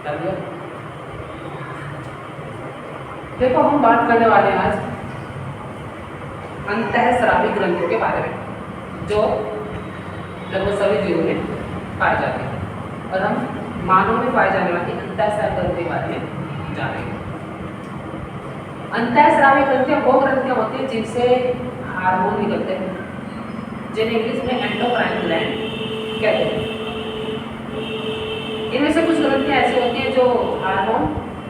चलिए देखो, हम बात करने वाले हैं आज अंतःस्रावी ग्रंथियों के बारे में, जो लगभग सभी जीवों में पाए जाते हैं। और हम मानव में पाए जाने वाली अंतःस्रावी ग्रंथि के बारे में जानेंगे। अंतःस्रावी ग्रंथियां वो ग्रंथियां होती हैं जिनसे हार्मोन निकलते हैं, जिन्हें इंग्लिश में एंडोक्राइन ग्लैंड कहते हैं। इनमें से कुछ ग्रंथियां ऐसी होती हैं जो हार्मोन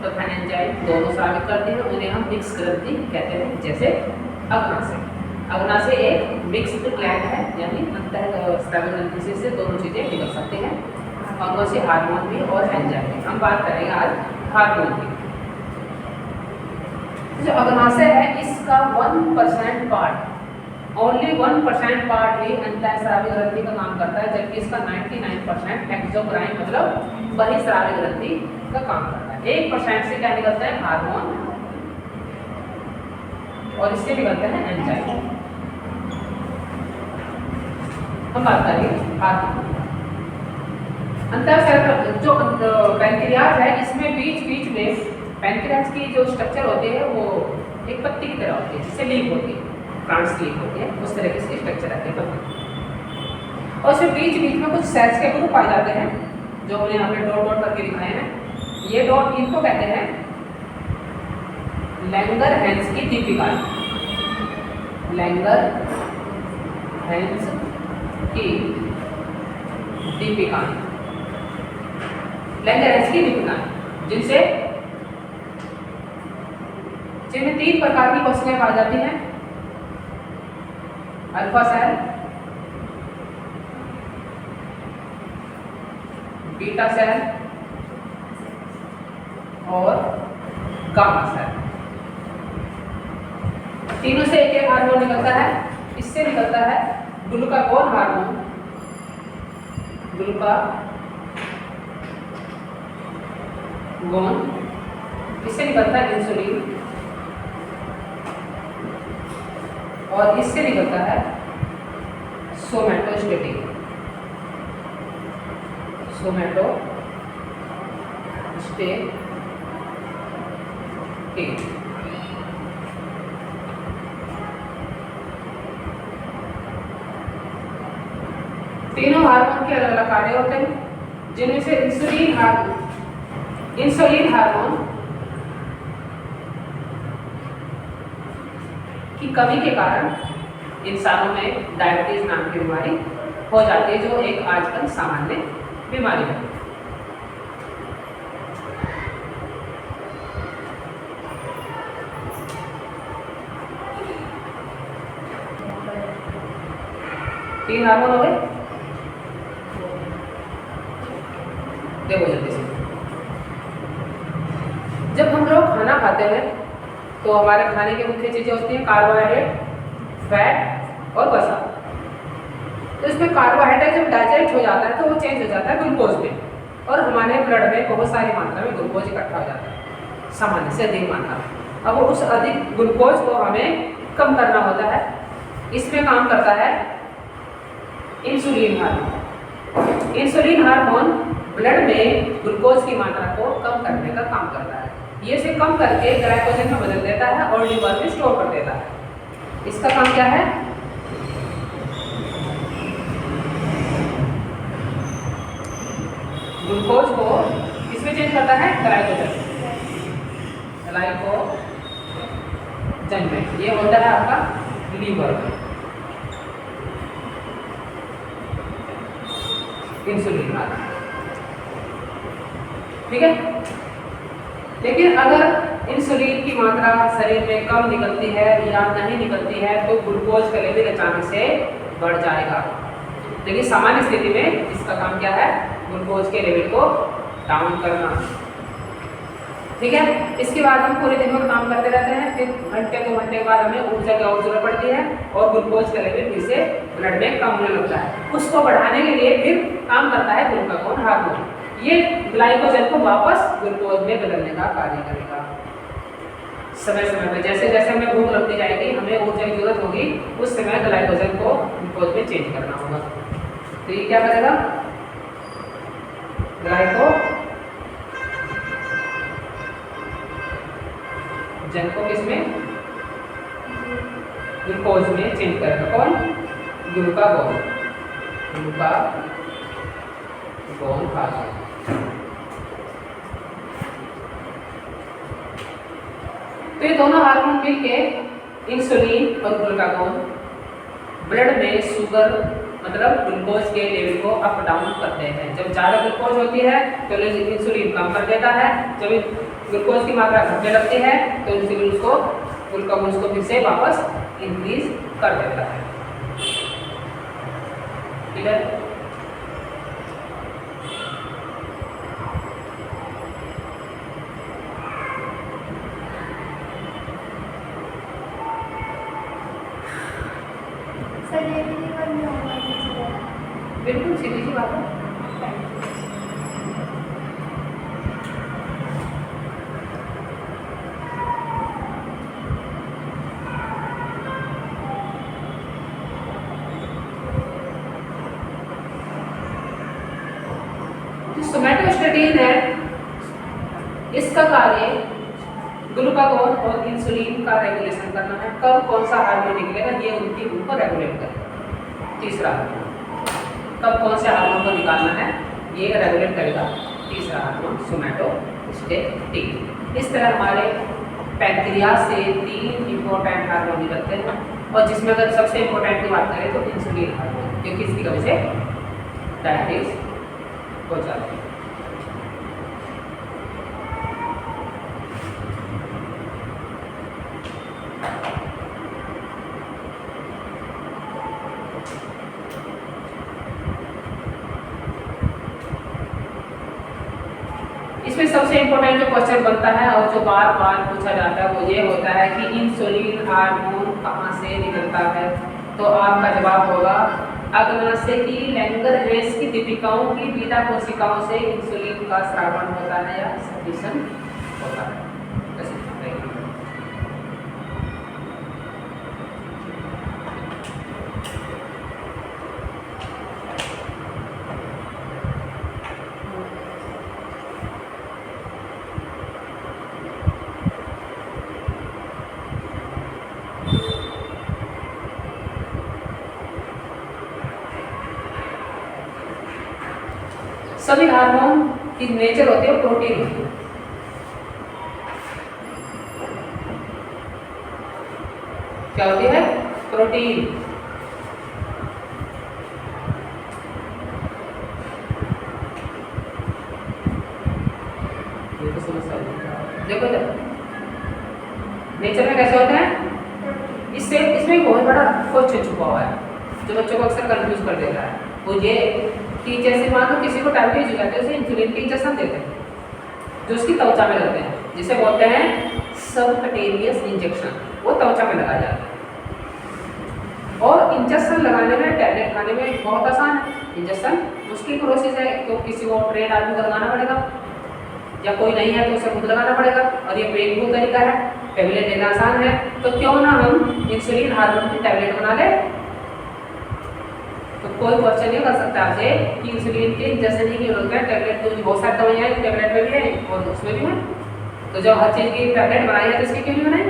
तथा एंजाइम दोनों स्रावित करती हैं, उन्हें हम मिक्स ग्रंथि कहते हैं। जैसे अग्नाशय, अग्नाशय एक मिक्स्ड ग्लैंड है, यानी अंतःस्रावी ग्रंथि से दोनों चीजें निकल सकती हैं, उनमें से हार्मोन भी और एंजाइम भी। हम बात करेंगे आज हार्मोन की। जो अग्नाशय है, इसका 1% पार्ट, ओनली 1% पार्ट ही अंतःस्रावी ग्रंथि का काम करता है, जबकि इसका 99% एक्सोक्राइन मतलब बहिस्रावी ग्रंथि का काम करता है। 1% से क्या निकलता है? हार्मोन, और इससे निकलते हैं एंजाइम। हम बात करेंगे हार्मोन। अंतःस्रावी जो पैंक्रियाज है, इसमें बीच बीच में पैंक्रियाज की जो स्ट्रक्चर होती है वो एक पत्ती की तरह होती है, जिससे लीफ होती है, प्लांट्स लीफ होती है, उस तरह की स्ट्रक्चर रहती है पत्ती। और इसमें बीच बीच में कुछ सेल्स के ग्रुप पाए जाते हैं, जो हमने यहाँ पे डॉट डॉट करके दिखाए हैं। ये डॉट, इनको कहते हैं लैंगर-हैंस की दीपिकाएं। लैंगर-हैंस की दीपिकाएं, लैंगर-हैंस की दीपिकाएं, जिनमें 3 प्रकार की कोशिकाएं पाई जाती हैं: अल्फा सेल, बीटा सेल और गामा सेल। तीनों से एक एक हार्मोन निकलता है। इससे निकलता है ग्लूकागोन हार्मोन, ग्लूकागोन। इससे निकलता है इंसुलिन, और इससे निकलता है सोमैटोस्टेटिन। तीनों हार्मोन के अलग अलग कार्य होते हैं, जिनमें से इंसुलिन हार्मोन की कमी के कारण इंसानों में डायबिटीज नाम की बीमारी हो जाती है, जो एक आजकल सामान्य बीमारी है। तीन हार्मोन हो गए। देखो जल्दी से, जब हम लोग खाना खाते हैं तो हमारे खाने की मुख्य चीजें होती हैं कार्बोहाइड्रेट, फैट और वसा। तो इसमें कार्बोहाइड्रेट जब डाइजेस्ट हो जाता है तो वो चेंज हो जाता है ग्लूकोज में, और हमारे ब्लड में बहुत सारी मात्रा में ग्लूकोज इकट्ठा हो जाता है, सामान्य से अधिक मात्रा में। अब उस अधिक ग्लूकोज को हमें कम करना होता है। इसमें काम करता है insulin hormone. Insulin hormone blood में ग्लूकोज की मात्रा को कम करने का काम करता है। ये इसे कम करके ग्लाइकोजन में बदल देता है और लीवर में स्टोर कर देता है। इसका काम क्या है? ग्लूकोज को किसमें चेंज करता है? ग्लाइकोजन में। ये होता है आपका लीवर में इंसुलिन हार्मोन, ठीक है। लेकिन अगर इंसुलिन की मात्रा शरीर में कम निकलती है या नहीं निकलती है तो ग्लूकोज का लेवल अचानक से बढ़ जाएगा। लेकिन सामान्य स्थिति में इसका काम क्या है? ग्लूकोज के लेवल को डाउन करना, ठीक है। इसके बाद हम पूरे दिन में काम करते रहते हैं, फिर घंटे 2 घंटे के बाद हमें ऊर्जा की और जरूरत पड़ती है और ग्लूकोज का लेवल फिर से ब्लड में कम होने लगता है। उसको बढ़ाने के लिए फिर काम करता है ग्लूकागोन हार्मोन। ये ग्लाइकोजन को वापस ग्लूकोज में बदलने का कार्य करेगा। समय समय पर जैसे जैसे हमें भूख लगती जाएगी, हमें ऊर्जा की जरूरत होगी, उस समय ग्लाइकोजन को ग्लूकोज में चेंज करना होगा। तो ये क्या करेगा? जन को किसमें, ग्लूकोज में चेंज करेगा। कौन, ग्लूकागोन, ग्लूकागोन हार्मोन। तो ये दोनों हार्मोन मिलके इंसुलिन और ग्लूकागोन ब्लड में शुगर मतलब ग्लूकोज के लेवल को अप डाउन करते हैं। जब ज़्यादा ग्लूकोज होती है तो इंसुलिन कम कर देता है, जब ग्लूकोज की मात्रा घटने लगती है तो इंसुलिन उसको ग्लूकागोन उसको फिर से वापस इंक्रीज कर देता है। ठीक है, बिल्कुल सीधी सी बात है। सोमैटोस्टैटिन है, इसका कार्य ग्लूकागोन और इंसुलिन का रेगुलेशन करना है। कब कौन सा हार्मोन निकलेगा ये उनको रेगुलेट करेगा। तीसरा, कब कौन से हार्मोन को निकालना है ये रेगुलेट करेगा तीसरा हार्मोन सोमैटोस्टैटिन। इस तरह हमारे पैंक्रियाज से 3 इंपॉर्टेंट हार्मोन निकलते हैं, और जिसमें अगर सबसे इंपॉर्टेंट की बात करें तो इंसुलिन हार्मोन, क्योंकि इसकी वजह से डायबिटीज हो जाती है। इसमें सबसे इम्पोर्टेंट जो क्वेश्चन बनता है और जो बार बार पूछा जाता है वो ये होता है कि इंसुलिन हार्मोन कहाँ से निकलता है। तो आपका जवाब होगा अग्नाशयी लैंगरहैंस की दीपिकाओं की बीटा कोशिकाओं से इंसुलिन का स्रावण होता है या सेक्रेशन होता है। सभी हार्मोन की नेचर होती है प्रोटीन होती है। क्या होती है, प्रोटीन। ये तो समस्या है। देखो जब नेचर में कैसे होते हैं, इससे इसमें बहुत बड़ा क्वेश्चन छुपा हुआ है जो बच्चों को अक्सर कंफ्यूज कर देता है। वो ये कि जैसे मान लो किसी को डायबिटीज हो जाती है उसे इंसुलिन के इंजेक्शन देते हैं जो उसकी त्वचा में लगते हैं, जिसे बोलते हैं सबकटेनियस इंजेक्शन। वो त्वचा में लगाया जाता है और इंजेक्शन लगाने में टैबलेट खाने में बहुत आसान है। इंजेक्शन मुश्किल प्रोसेस है, तो किसी को ट्रेन आदमी को लगाना पड़ेगा या कोई नहीं है तो उसे खुद लगाना पड़ेगा, और ये पेनफुल तरीका है। टैबलेट लेना आसान है, तो क्यों ना हम इंसुलिन हार्मोन की टैबलेट बना ले। तो कोई क्वेश्चन नहीं कर सकता आपसे कि इंसुलिन के इंजेक्शन ही क्यों होता है। टैबलेट तो बहुत सारी दवाइयाँ हैं, टैबलेट में भी है और उसमें भी है। तो जब हर चीज़ की टैबलेट बनाई है तो इसकी क्यों नहीं बनाई।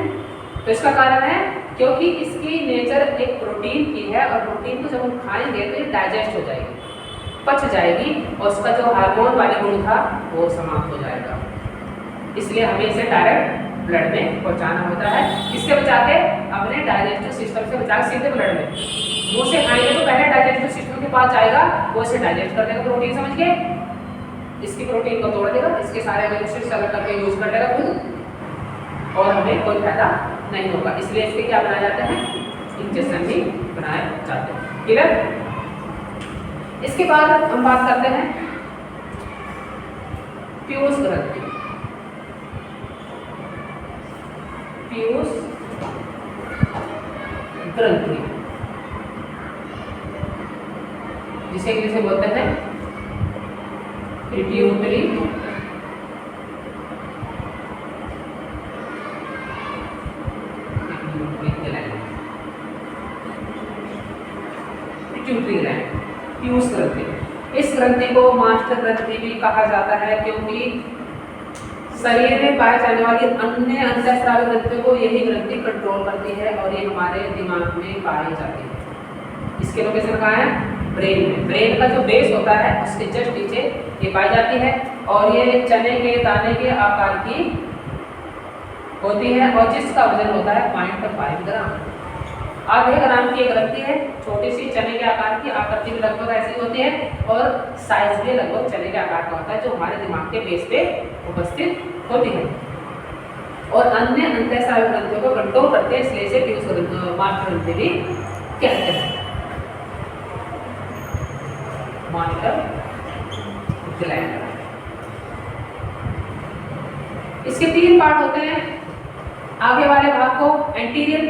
तो इसका कारण है क्योंकि इसकी नेचर एक प्रोटीन की है, और प्रोटीन को जब हम खाएंगे तो ये डाइजेस्ट हो जाएगी, पच जाएगी, और उसका जो हार्मोन वाले गुण था वो समाप्त हो जाएगा। इसलिए हमें इसे डायरेक्ट ब्लड में पहुंचाना होता है। इससे बचा के अपने डाइजेस्टिव सिस्टम से बचा के सीधे ब्लड में। मुंह से खाएंगे तो पहले डाइजेस्टिव सिस्टम के पास जाएगा, वो इसे डाइजेस्ट कर देगा प्रोटीन समझ के, इसकी प्रोटीन को तोड़ देगा, इसके सारे अमीनो एसिड्स अलग करके यूज कर लेगा खुद, और हमें कोई फायदा नहीं होगा। इसलिए इसके क्या बनाए जाते हैं, इंजेक्शन भी बनाए जाते हैं। क्लियर। इसके बाद हम बात करते हैं पीयूष ग्रंथि। पीयूष ग्रंथि जिसे इंग्लिश में बोलते हैं पिट्यूटरी ग्लैंड, पीयूष ग्रंथि। इस ग्रंथि को मास्टर ग्रंथि भी कहा जाता है, क्योंकि शरीर में पाए जाने वाली अन्य अंतःस्रावी ग्रंथियों को यही ग्रंथि कंट्रोल करती है और ये हमारे दिमाग में पाई जाती है। इसके लोकेशन कहाँ है? ब्रेन में। ब्रेन का जो बेस होता है उसके जस्ट नीचे ये पाई जाती है और ये चने के दाने के आकार की होती है और जिसका वजन होता है 0.5 ग्राम। आधे ग्राम की एक ग्रंथि है, छोटी सी चने के आकार की, आकृति भी लगभग ऐसी होती है और साइज भी लगभग चने के आकार का होता है, जो हमारे दिमाग के बेस पे उपस्थित होती है और अन्य अंतःस्रावी ग्रंथियों को कंट्रोल करते हैं, इसलिए इसे पीयूष मास्टर ग्रंथि भी कहते हैं। Monitor gland. इसके 3 पार्ट होते हैं। आगे वाले भाग को एंटीरियर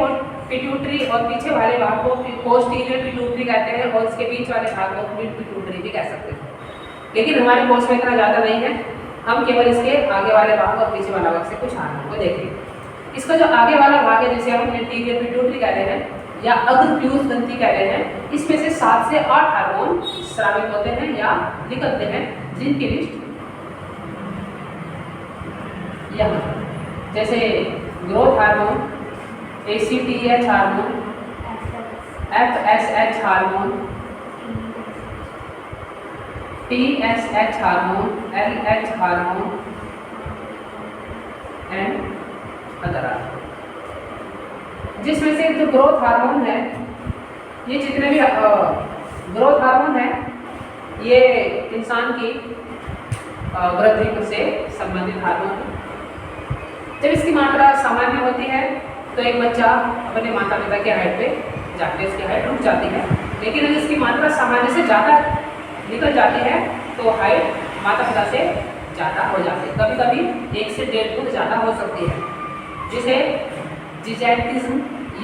पिट्यूटरी और पीछे वाले भाग को पोस्टीरियर पिट्यूटरी कहते हैं और इसके बीच वाले भाग को मिड पिट्यूटरी भी कह सकते हैं। लेकिन हमारे कोर्स में इतना ज़्यादा नहीं है, हम केवल इसके आगे वाले भाग और पीछे वाला भाग से कुछ हार्मोन को देखेंगे। इसका जो आगे वाला भाग है जिसे हम एंटीरियर पिट्यूटरी कह रहे हैं या अग्र पीयूष ग्रंथि कह रहे हैं, इसमें से 7 से 8 हार्मोन स्रावित होते हैं या निकलते हैं, जिनकी लिस्ट यहाँ, जैसे growth hormone, ACTH hormone, FSH hormone, TSH hormone, LH hormone and other hormone. जिसमें से जो ग्रोथ हार्मोन है, ये जितने भी ग्रोथ हार्मोन है ये इंसान की वृद्धि से संबंधित हार्मोन है। जब इसकी मात्रा सामान्य होती है तो एक बच्चा अपने माता पिता के हाइट पे जाके इसकी हाइट रुक जाती है, लेकिन अगर इसकी मात्रा सामान्य से ज़्यादा निकल जाती है तो हाइट माता पिता से ज़्यादा हो जाती है, कभी कभी 1 से 1.5 गुना ज़्यादा हो सकती है, जिसे जिजैंटिज्म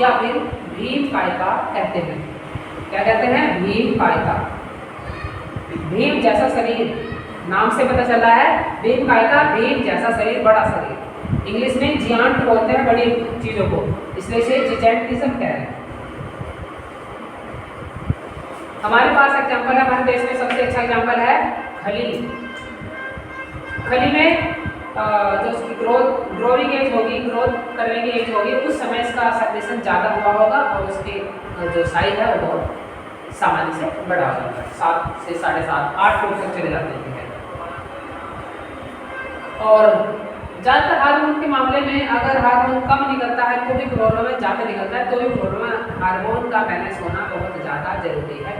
या फिर भीमकायिका कहते हैं। क्या कहते हैं? भीमकायिका। भीम जैसा शरीर, नाम से पता चल रहा है भीमकायिका, भीम जैसा शरीर, बड़ा शरीर। इंग्लिश में जियांट बोलते हैं बड़ी चीज़ों को, इसलिए इसे जिजैंटिज्म कह रहे हैं। हमारे पास एग्जाम्पल है, हमारे देश में सबसे अच्छा एग्जाम्पल है खली। खली में जो उसकी ग्रोइंग एज होगी, ग्रोथ करने की एज होगी, उस समय इसका सर्कुलेशन ज़्यादा हुआ होगा और उसकी जो साइज है वो बहुत सामान्य से बड़ा हो जाता है, 7 से 7.5 8 फुट तक चले जाते हैं। और ज़्यादातर हार्मोन के मामले में अगर हार्मोन कम निकलता है तो भी प्रॉब्लम है, ज़्यादा निकलता है तो भी प्रॉब्लम है। हार्मोन का बैलेंस होना बहुत ज़्यादा जरूरी है।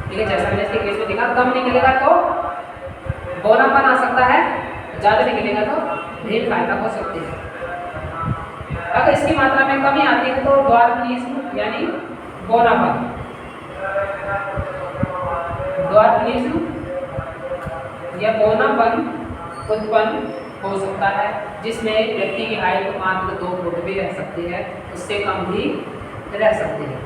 ठीक है, जैसा मैंने इसके केस में देखा, कम निकलेगा तो बौनापन आ सकता है, ज़्यादा निकलेगा तो भीमकायिका हो सकती है। अगर इसकी मात्रा में कमी आती है तो ड्वार्फिज्म यानी बौनापन, ड्वार्फिज्म या बौनापन उत्पन्न हो सकता है, जिसमें व्यक्ति की हाइट मात्र 2 फुट भी रह सकती है, उससे कम भी रह सकती है।